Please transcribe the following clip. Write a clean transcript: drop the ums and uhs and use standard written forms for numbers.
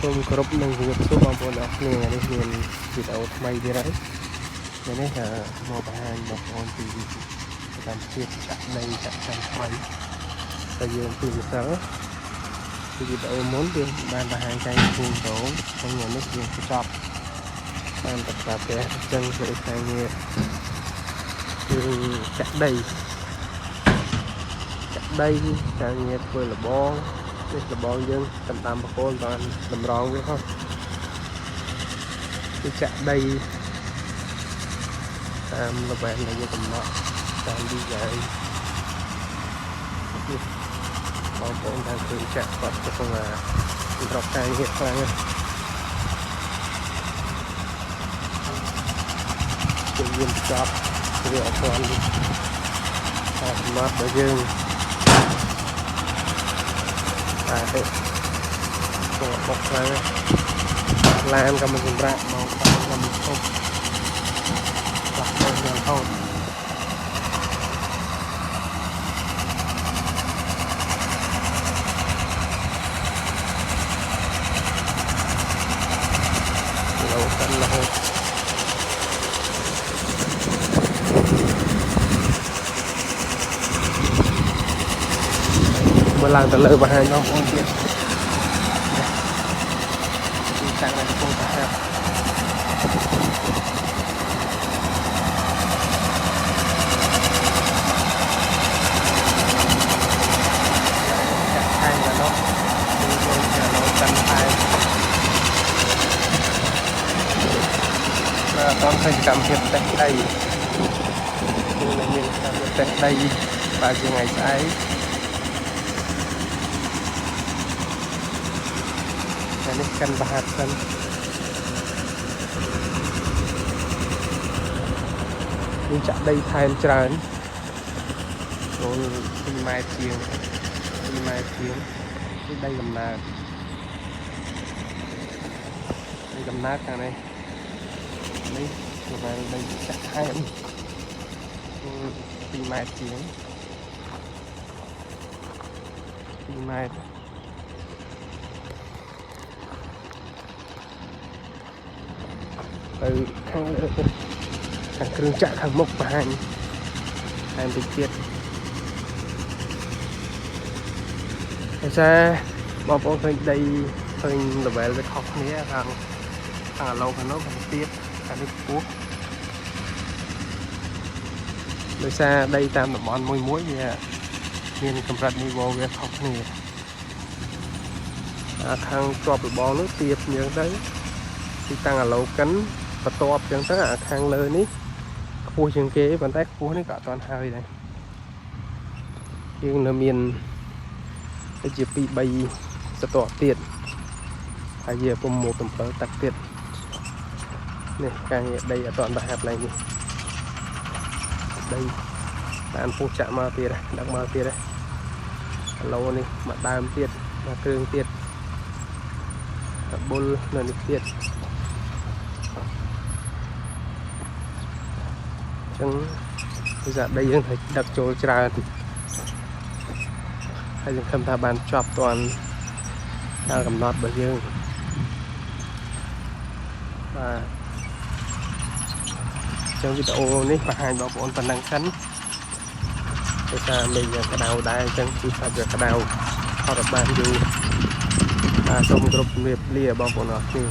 សូមគោរពនឹងជម្រាបសួរបងប្អូនអរគ្នានេះមានវីដេអូថ្មីទៀតហើយនេះមកបង្ហាញបងប្អូនពីកម្មវិធីចាក់ដីចាក់ចាំថ្មីតែយើងពីម្សិលពីវីដេអូមុនយើងបានបង្ហាញកាយភូមិដងហើយនេះយើងបញ្ចប់បានប្រកាសផ្ទះអញ្ចឹងគឺការងារគឺចាក់ដីការងារធ្វើលបងនេះលបងយើងតាមបកូនបានតម្រង់វាផងគឺចាក់ដីតាមល្បែងដែលយើងកំណត់តាមឌីហ្សាយបងប្អូនដែលគឺចាក់គាត់ទៅក្នុងសម្រាប់ការងារខ្លាំងគឺយើងចប់វាអត់ទាន់តែកំណត់របស់យើងតែទៅបុកខ្លាំងឡានក៏មិនសម្រាប់មកតាមខ្ញុំធំខ្លះទៅយ៉ាងហោចលោកាន់រហូតមកឡើងទៅលើបង្ហាញបងប្អូនទៀតទីតាំងនៅកំពង់តាហាប់ចាក់ខាងដល់នោះគឺយើងចូលកាន់តែអត់ឃើញកម្មវិធីតេស្តដីគឺមានកម្មវិធីតេស្តដីបើជាថ្ងៃស្អែកនេះកាន់បហាត់សិនយើងចាក់ដីថែមច្រើនចូល2ម៉ែត្រជាងគឺដីដំណើរខាងនេះល្បែងដីចាក់ថែម2ម៉ែត្រជាង2ម៉ែត្រទៅខាងគ្រឿងចាក់ខាងមុខបង្ហាញតែបន្តិចទៀតហើយបងប្អូនឃើញដីឃើញ level វាខុសគ្នាខាងឡូខាងនោះខាងទៀតខាងនេះខ្ពស់ដោយសារដីតាមតំបន់មួយវាមានកម្រិត niveau វាខុសគ្នាខាងជាប់លបងនោះទៀបយ៉ាងទៅទីតាំងឡូកិនបន្ទាប់ចឹងទៅខាងលើនេះខ្ពស់ជាងគេប៉ុន្តែខ្ពស់នេះក៏អត់ទាន់ហើយដែរយើងនៅមានទៅជា2 3បន្ទាប់ទៀតហើយវា6 7ទឹកទៀតនេះការងារដីអត់ទាន់បង្ហាប់ឡើងនេះដីបានពុះចាក់មកទៀតដឹកមកទៀតឡូនេះមកដើមទៀតមកគ្រឿងទៀតបុលនៅនេះទៀតចឹងវិសាដីយើងត្រូវដឹកចូលច្រើនហើយយើងខំថាបានចប់តាន់តាមកំណត់របស់យើងបាទចឹងវីដេអូនេះបង្ហាញបងប្អូនប៉ុណ្ណឹងសិនដោយសារមេយើងក្តៅដែរចឹងគឺថាវាក្តៅអត់បានយូរសូមគោរពជំរាបលាបងប្អូនអរគុណ